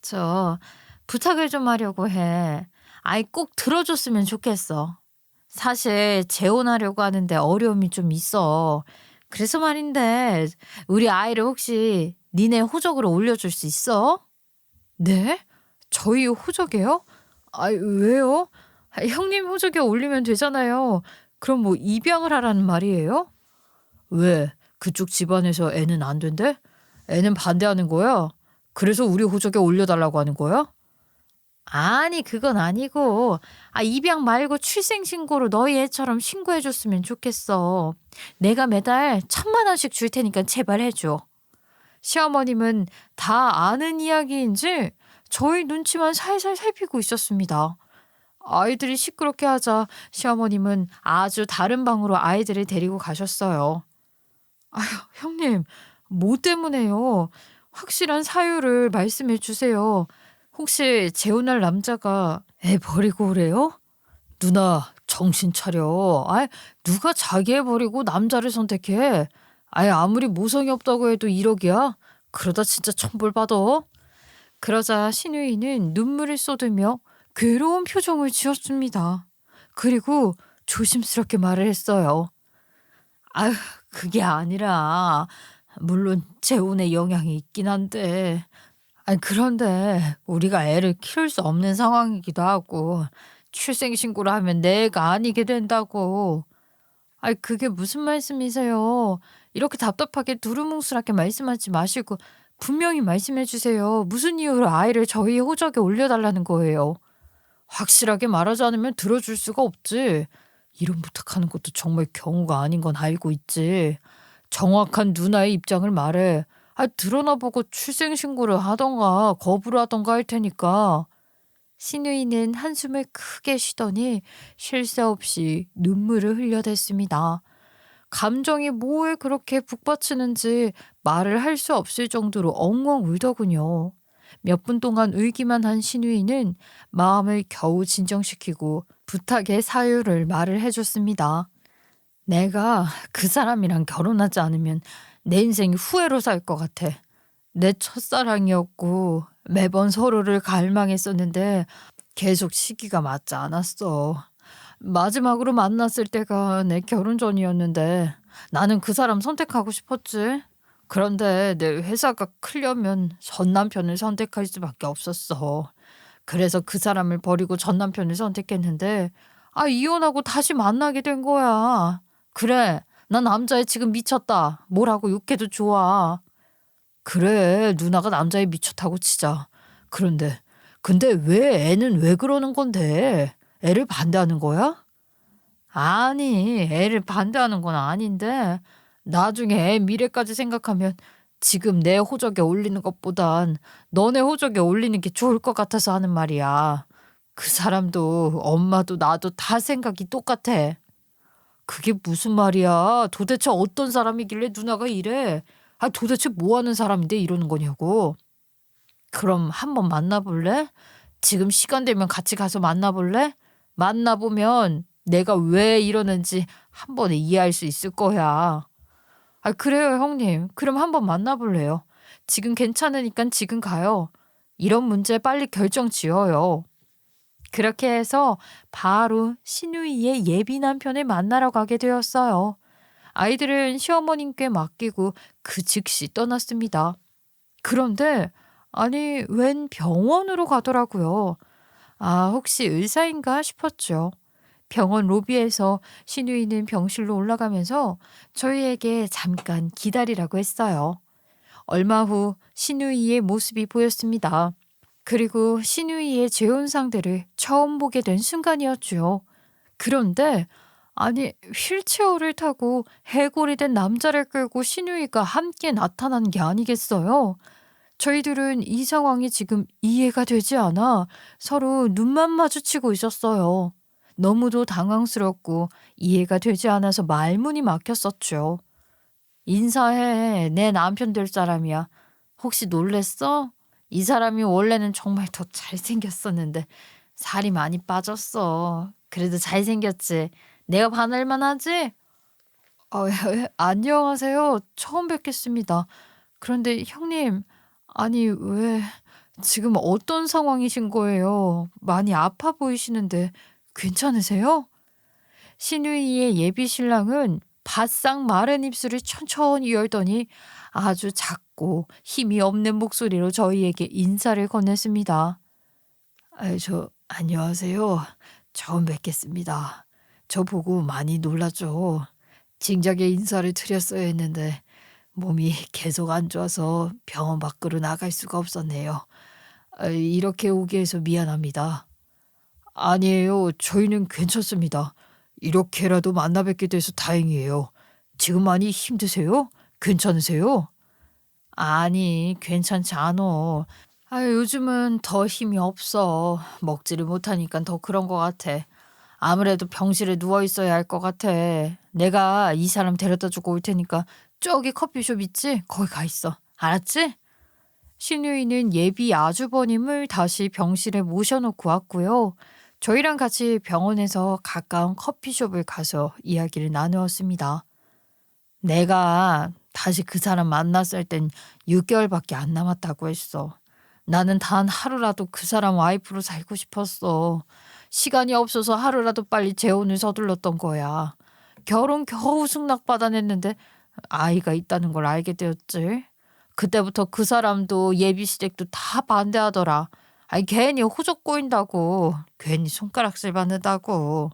저 부탁을 좀 하려고 해. 아이 꼭 들어줬으면 좋겠어. 사실 재혼하려고 하는데 어려움이 좀 있어. 그래서 말인데 우리 아이를 혹시 니네 호적으로 올려줄 수 있어? 네? 저희 호적이요? 아 왜요? 형님 호적에 올리면 되잖아요. 그럼 뭐 입양을 하라는 말이에요? 왜? 그쪽 집안에서 애는 안 된대? 애는 반대하는 거야? 그래서 우리 호적에 올려달라고 하는 거야? 아니, 그건 아니고, 입양 말고 출생신고로 너희 애처럼 신고해줬으면 좋겠어. 내가 매달 1,000만 원씩 줄 테니까 제발 해줘. 시어머님은 다 아는 이야기인지 저희 눈치만 살살 살피고 있었습니다. 아이들이 시끄럽게 하자 시어머님은 아주 다른 방으로 아이들을 데리고 가셨어요. 아휴, 형님, 뭐 때문에요? 확실한 사유를 말씀해 주세요. 혹시 재혼할 남자가 애 버리고 그래요? 누나, 정신 차려. 누가 자기 애 버리고 남자를 선택해? 아무리 모성이 없다고 해도 1억이야? 그러다 진짜 천벌받아. 그러자 신우이는 눈물을 쏟으며 괴로운 표정을 지었습니다. 그리고 조심스럽게 말을 했어요. 아휴, 그게 아니라, 물론 재혼의 영향이 있긴 한데, 그런데 우리가 애를 키울 수 없는 상황이기도 하고, 출생신고를 하면 내 애가 아니게 된다고. 그게 무슨 말씀이세요? 이렇게 답답하게 두루뭉술하게 말씀하지 마시고, 분명히 말씀해 주세요. 무슨 이유로 아이를 저희 호적에 올려달라는 거예요? 확실하게 말하지 않으면 들어줄 수가 없지. 이런 부탁하는 것도 정말 경우가 아닌 건 알고 있지. 정확한 누나의 입장을 말해. 드러나 보고 출생신고를 하던가 거부를 하던가 할 테니까. 신우이는 한숨을 크게 쉬더니 쉴 새 없이 눈물을 흘려댔습니다. 감정이 뭐에 그렇게 북받치는지 말을 할 수 없을 정도로 엉엉 울더군요. 몇 분 동안 울기만 한 신우이는 마음을 겨우 진정시키고 부탁의 사유를 말을 해줬습니다. 내가 그 사람이랑 결혼하지 않으면 내 인생이 후회로 살 것 같아. 내 첫사랑이었고 매번 서로를 갈망했었는데 계속 시기가 맞지 않았어. 마지막으로 만났을 때가 내 결혼 전이었는데 나는 그 사람 선택하고 싶었지. 그런데 내 회사가 크려면 전 남편을 선택할 수밖에 없었어. 그래서 그 사람을 버리고 전 남편을 선택했는데 이혼하고 다시 만나게 된 거야. 그래, 난 남자에 지금 미쳤다. 뭐라고 욕해도 좋아. 그래, 누나가 남자에 미쳤다고 치자. 그런데 근데 왜 애는 왜 그러는 건데? 애를 반대하는 거야? 아니, 애를 반대하는 건 아닌데 나중에 애 미래까지 생각하면 지금 내 호적에 올리는 것보단 너네 호적에 올리는 게 좋을 것 같아서 하는 말이야. 그 사람도 엄마도 나도 다 생각이 똑같아. 그게 무슨 말이야? 도대체 어떤 사람이길래 누나가 이래? 도대체 뭐 하는 사람인데 이러는 거냐고. 그럼 한번 만나볼래? 지금 시간 되면 같이 가서 만나볼래? 만나보면 내가 왜 이러는지 한 번에 이해할 수 있을 거야. 그래요, 형님. 그럼 한번 만나볼래요. 지금 괜찮으니까 지금 가요. 이런 문제 빨리 결정 지어요. 그렇게 해서 바로 신우이의 예비 남편을 만나러 가게 되었어요. 아이들은 시어머님께 맡기고 그 즉시 떠났습니다. 그런데 웬 병원으로 가더라고요. 혹시 의사인가 싶었죠. 병원 로비에서 신우이는 병실로 올라가면서 저희에게 잠깐 기다리라고 했어요. 얼마 후 신우이의 모습이 보였습니다. 그리고 신우이의 재혼 상대를 처음 보게 된 순간이었죠. 그런데 휠체어를 타고 해골이 된 남자를 끌고 신우이가 함께 나타난 게 아니겠어요? 저희들은 이 상황이 지금 이해가 되지 않아 서로 눈만 마주치고 있었어요. 너무도 당황스럽고 이해가 되지 않아서 말문이 막혔었죠. 인사해. 내 남편 될 사람이야. 혹시 놀랬어? 이 사람이 원래는 정말 더 잘생겼었는데 살이 많이 빠졌어. 그래도 잘생겼지. 내가 반할만 하지? 안녕하세요. 처음 뵙겠습니다. 그런데 형님, 왜 지금 어떤 상황이신 거예요? 많이 아파 보이시는데 괜찮으세요? 신우이의 예비 신랑은 바싹 마른 입술을 천천히 열더니 아주 작고 힘이 없는 목소리로 저희에게 인사를 건넸습니다. 안녕하세요. 처음 뵙겠습니다. 저 보고 많이 놀랐죠. 진작에 인사를 드렸어야 했는데 몸이 계속 안 좋아서 병원 밖으로 나갈 수가 없었네요. 이렇게 오게 해서 미안합니다. 아니에요. 저희는 괜찮습니다. 이렇게라도 만나 뵙게 돼서 다행이에요. 지금 많이 힘드세요? 괜찮으세요? 아니, 괜찮지 않어. 요즘은 더 힘이 없어. 먹지를 못하니까 더 그런 것 같아. 아무래도 병실에 누워 있어야 할 것 같아. 내가 이 사람 데려다 주고 올 테니까 저기 커피숍 있지? 거기 가 있어. 알았지? 신우이는 예비 아주버님을 다시 병실에 모셔놓고 왔고요. 저희랑 같이 병원에서 가까운 커피숍을 가서 이야기를 나누었습니다. 내가 다시 그 사람 만났을 땐 6개월밖에 안 남았다고 했어. 나는 단 하루라도 그 사람 와이프로 살고 싶었어. 시간이 없어서 하루라도 빨리 재혼을 서둘렀던 거야. 결혼 겨우 승낙받아냈는데 아이가 있다는 걸 알게 되었지. 그때부터 그 사람도 예비 시댁도 다 반대하더라. 괜히 호적 꼬인다고. 괜히 손가락질 받는다고.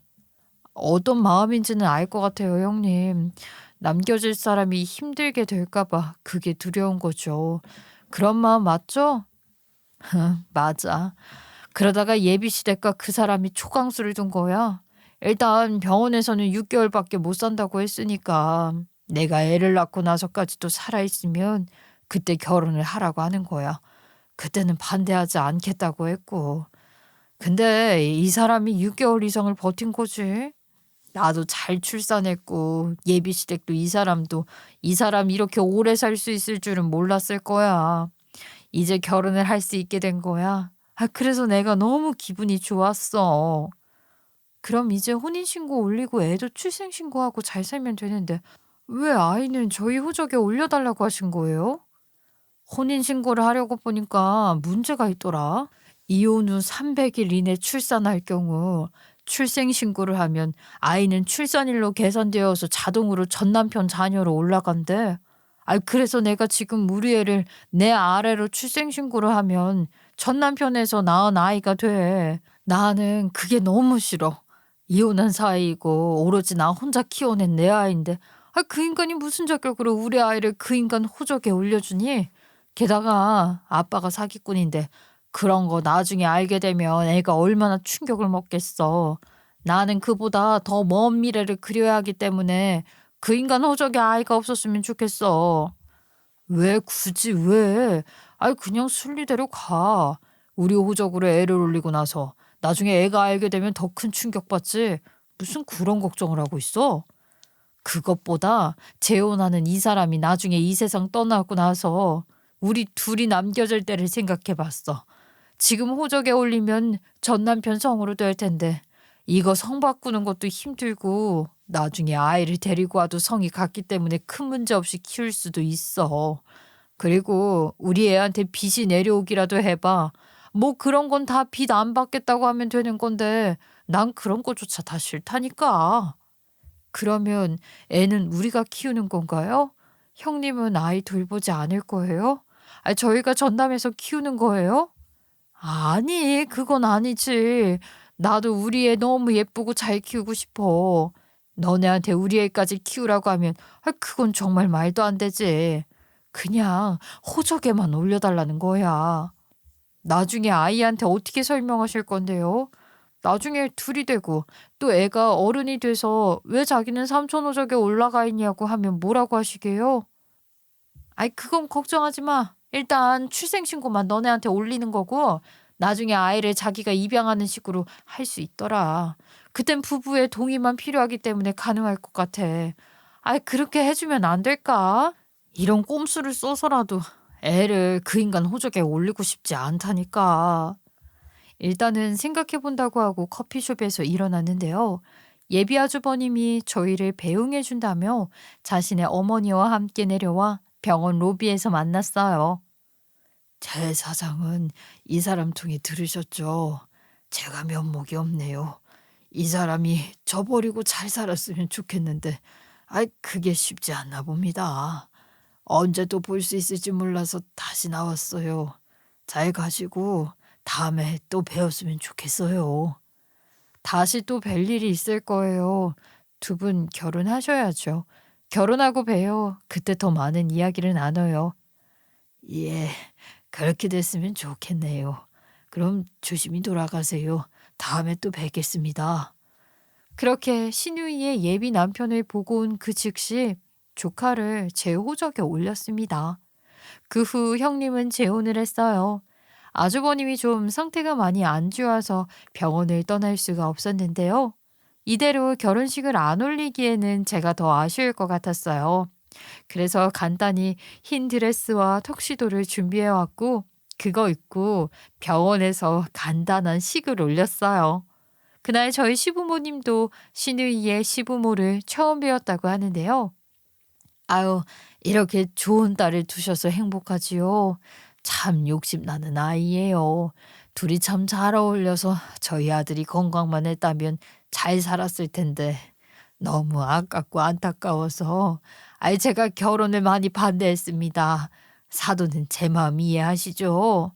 어떤 마음인지는 알 것 같아요, 형님. 남겨질 사람이 힘들게 될까 봐 그게 두려운 거죠. 그런 마음 맞죠? 맞아. 그러다가 예비 시댁과 그 사람이 초강수를 둔 거야. 일단 병원에서는 6개월밖에 못 산다고 했으니까 내가 애를 낳고 나서까지도 살아있으면 그때 결혼을 하라고 하는 거야. 그때는 반대하지 않겠다고 했고. 근데 이 사람이 6개월 이상을 버틴 거지. 나도 잘 출산했고 예비 시댁도 이 사람 이렇게 오래 살 수 있을 줄은 몰랐을 거야. 이제 결혼을 할 수 있게 된 거야. 그래서 내가 너무 기분이 좋았어. 그럼 이제 혼인신고 올리고 애도 출생신고하고 잘 살면 되는데 왜 아이는 저희 호적에 올려달라고 하신 거예요? 혼인신고를 하려고 보니까 문제가 있더라. 이혼 후 300일 이내 출산할 경우 출생신고를 하면 아이는 출산일로 계산되어서 자동으로 전 남편 자녀로 올라간대. 그래서 내가 지금 우리 애를 내 아래로 출생신고를 하면 전 남편에서 낳은 아이가 돼. 나는 그게 너무 싫어. 이혼한 사이이고 오로지 나 혼자 키워낸 내 아이인데 그 인간이 무슨 자격으로 우리 아이를 그 인간 호적에 올려주니? 게다가 아빠가 사기꾼인데 그런 거 나중에 알게 되면 애가 얼마나 충격을 먹겠어. 나는 그보다 더 먼 미래를 그려야 하기 때문에 그 인간 호적에 아이가 없었으면 좋겠어. 왜 굳이 왜? 그냥 순리대로 가. 우리 호적으로 애를 올리고 나서 나중에 애가 알게 되면 더 큰 충격받지. 무슨 그런 걱정을 하고 있어? 그것보다 재혼하는 이 사람이 나중에 이 세상 떠나고 나서 우리 둘이 남겨질 때를 생각해 봤어. 지금 호적에 올리면 전 남편 성으로 될 텐데 이거 성 바꾸는 것도 힘들고 나중에 아이를 데리고 와도 성이 같기 때문에 큰 문제 없이 키울 수도 있어. 그리고 우리 애한테 빚이 내려오기라도 해봐. 뭐 그런 건 다 빚 안 받겠다고 하면 되는 건데 난 그런 거조차 다 싫다니까. 그러면 애는 우리가 키우는 건가요? 형님은 아이 돌보지 않을 거예요? 저희가 전담해서 키우는 거예요? 아니, 그건 아니지. 나도 우리 애 너무 예쁘고 잘 키우고 싶어. 너네한테 우리 애까지 키우라고 하면 그건 정말 말도 안 되지. 그냥 호적에만 올려달라는 거야. 나중에 아이한테 어떻게 설명하실 건데요? 나중에 둘이 되고 또 애가 어른이 돼서 왜 자기는 삼촌 호적에 올라가 있냐고 하면 뭐라고 하시게요? 그건 걱정하지 마. 일단 출생신고만 너네한테 올리는 거고 나중에 아이를 자기가 입양하는 식으로 할 수 있더라. 그땐 부부의 동의만 필요하기 때문에 가능할 것 같아. 그렇게 해주면 안 될까? 이런 꼼수를 써서라도 애를 그 인간 호적에 올리고 싶지 않다니까. 일단은 생각해 본다고 하고 커피숍에서 일어났는데요. 예비 아주버님이 저희를 배웅해 준다며 자신의 어머니와 함께 내려와 병원 로비에서 만났어요. 제 사장은 이 사람 통해 들으셨죠? 제가 면목이 없네요. 이 사람이 저 버리고 잘 살았으면 좋겠는데, 그게 쉽지 않나 봅니다. 언제 또 볼 수 있을지 몰라서 다시 나왔어요. 잘 가시고 다음에 또 뵈었으면 좋겠어요. 다시 또 뵐 일이 있을 거예요. 두 분 결혼하셔야죠. 결혼하고 봬요. 그때 더 많은 이야기를 나눠요. 예, 그렇게 됐으면 좋겠네요. 그럼 조심히 돌아가세요. 다음에 또 뵙겠습니다. 그렇게 신우이의 예비 남편을 보고 온 그 즉시 조카를 제 호적에 올렸습니다. 그 후 형님은 재혼을 했어요. 아주버님이 좀 상태가 많이 안 좋아서 병원을 떠날 수가 없었는데요. 이대로 결혼식을 안 올리기에는 제가 더 아쉬울 것 같았어요. 그래서 간단히 흰 드레스와 턱시도를 준비해 왔고 그거 입고 병원에서 간단한 식을 올렸어요. 그날 저희 시부모님도 시누이의 시부모를 처음 뵈었다고 하는데요. 아유, 이렇게 좋은 딸을 두셔서 행복하지요. 참 욕심나는 아이예요. 둘이 참 잘 어울려서 저희 아들이 건강만 했다면 잘 살았을 텐데 너무 아깝고 안타까워서 제가 결혼을 많이 반대했습니다. 사도는 제 마음 이해하시죠?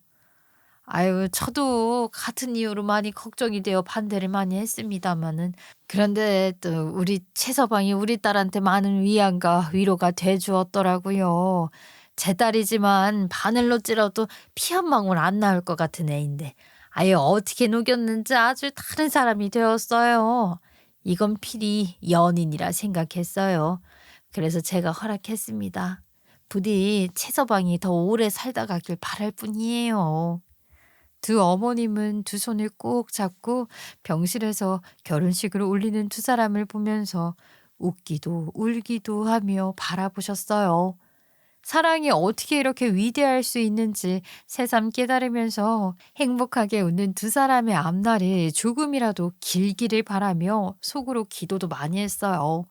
아유, 저도 같은 이유로 많이 걱정이 되어 반대를 많이 했습니다마는 그런데 또 우리 최서방이 우리 딸한테 많은 위안과 위로가 돼 주었더라고요. 제 딸이지만 바늘로 찔러도 피 한 방울 안 나올 것 같은 애인데 아예 어떻게 녹였는지 아주 다른 사람이 되었어요. 이건 필히 연인이라 생각했어요. 그래서 제가 허락했습니다. 부디 최서방이 더 오래 살다 가길 바랄 뿐이에요. 두 어머님은 두 손을 꼭 잡고 병실에서 결혼식을 올리는 두 사람을 보면서 웃기도 울기도 하며 바라보셨어요. 사랑이 어떻게 이렇게 위대할 수 있는지 새삼 깨달으면서 행복하게 웃는 두 사람의 앞날이 조금이라도 길기를 바라며 속으로 기도도 많이 했어요.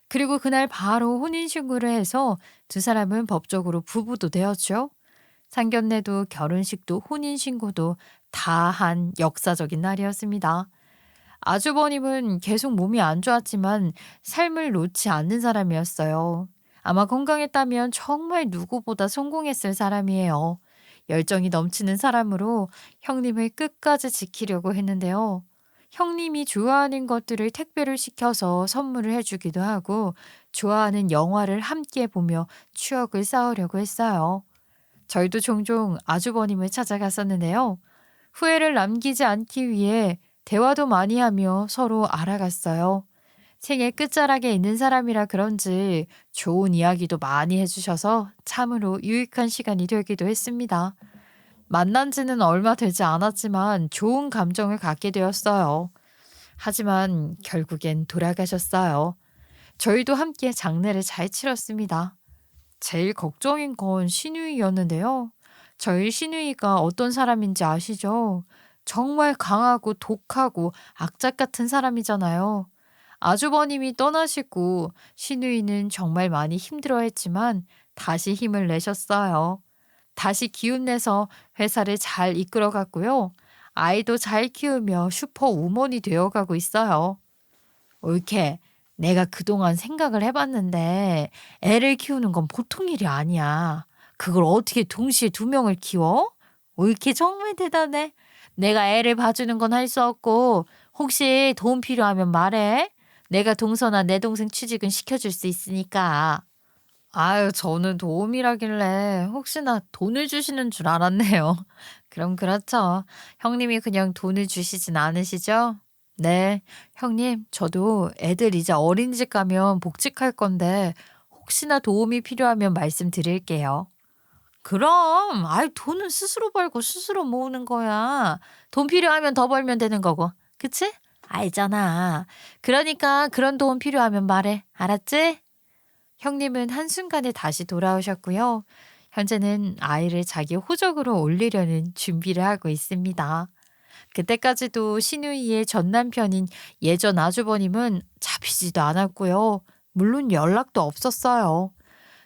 그리고 그날 바로 혼인신고를 해서 두 사람은 법적으로 부부도 되었죠. 상견례도 결혼식도 혼인신고도 다 한 역사적인 날이었습니다. 아주버님은 계속 몸이 안 좋았지만 삶을 놓지 않는 사람이었어요. 아마 건강했다면 정말 누구보다 성공했을 사람이에요. 열정이 넘치는 사람으로 형님을 끝까지 지키려고 했는데요. 형님이 좋아하는 것들을 택배를 시켜서 선물을 해주기도 하고 좋아하는 영화를 함께 보며 추억을 쌓으려고 했어요. 저희도 종종 아주버님을 찾아갔었는데요. 후회를 남기지 않기 위해 대화도 많이 하며 서로 알아갔어요. 생애 끝자락에 있는 사람이라 그런지 좋은 이야기도 많이 해주셔서 참으로 유익한 시간이 되기도 했습니다. 만난 지는 얼마 되지 않았지만 좋은 감정을 갖게 되었어요. 하지만 결국엔 돌아가셨어요. 저희도 함께 장례를 잘 치렀습니다. 제일 걱정인 건 시누이였는데요. 저희 시누이가 어떤 사람인지 아시죠? 정말 강하고 독하고 악착 같은 사람이잖아요. 아주버님이 떠나시고 시누이는 정말 많이 힘들어했지만 다시 힘을 내셨어요. 다시 기운내서 회사를 잘 이끌어갔고요. 아이도 잘 키우며 슈퍼우먼이 되어가고 있어요. 옳게 내가 그동안 생각을 해봤는데 애를 키우는 건 보통 일이 아니야. 그걸 어떻게 동시에 두 명을 키워? 옳게 정말 대단해. 내가 애를 봐주는 건 할 수 없고 혹시 도움 필요하면 말해. 내가 동서나 내 동생 취직은 시켜줄 수 있으니까. 아유, 저는 도움이라길래 혹시나 돈을 주시는 줄 알았네요. 그럼 그렇죠. 형님이 그냥 돈을 주시진 않으시죠? 네, 형님, 저도 애들 이제 어린이집 가면 복직할 건데 혹시나 도움이 필요하면 말씀드릴게요. 그럼, 돈은 스스로 벌고 스스로 모으는 거야. 돈 필요하면 더 벌면 되는 거고. 그치? 알잖아. 그러니까 그런 도움 필요하면 말해. 알았지? 형님은 한순간에 다시 돌아오셨고요. 현재는 아이를 자기 호적으로 올리려는 준비를 하고 있습니다. 그때까지도 시누이의 전 남편인 예전 아주버님은 잡히지도 않았고요. 물론 연락도 없었어요.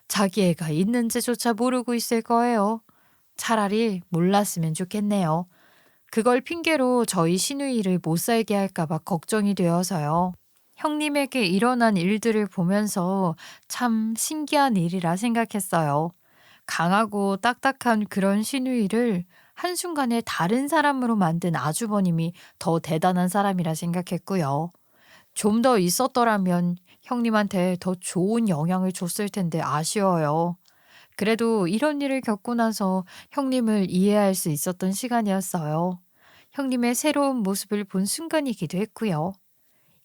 자기 애가 있는지조차 모르고 있을 거예요. 차라리 몰랐으면 좋겠네요. 그걸 핑계로 저희 시누이를 못 살게 할까 봐 걱정이 되어서요. 형님에게 일어난 일들을 보면서 참 신기한 일이라 생각했어요. 강하고 딱딱한 그런 시누이를 한순간에 다른 사람으로 만든 아주버님이 더 대단한 사람이라 생각했고요. 좀 더 있었더라면 형님한테 더 좋은 영향을 줬을 텐데 아쉬워요. 그래도 이런 일을 겪고 나서 형님을 이해할 수 있었던 시간이었어요. 형님의 새로운 모습을 본 순간이기도 했고요.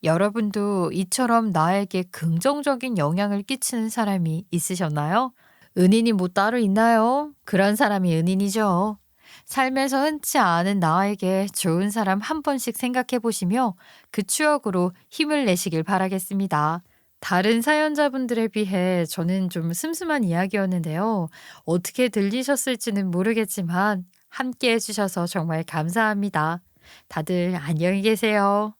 여러분도 이처럼 나에게 긍정적인 영향을 끼치는 사람이 있으셨나요? 은인이 뭐 따로 있나요? 그런 사람이 은인이죠. 삶에서 흔치 않은 나에게 좋은 사람 한 번씩 생각해 보시며 그 추억으로 힘을 내시길 바라겠습니다. 다른 사연자분들에 비해 저는 좀 슴슴한 이야기였는데요. 어떻게 들리셨을지는 모르겠지만 함께 해주셔서 정말 감사합니다. 다들 안녕히 계세요.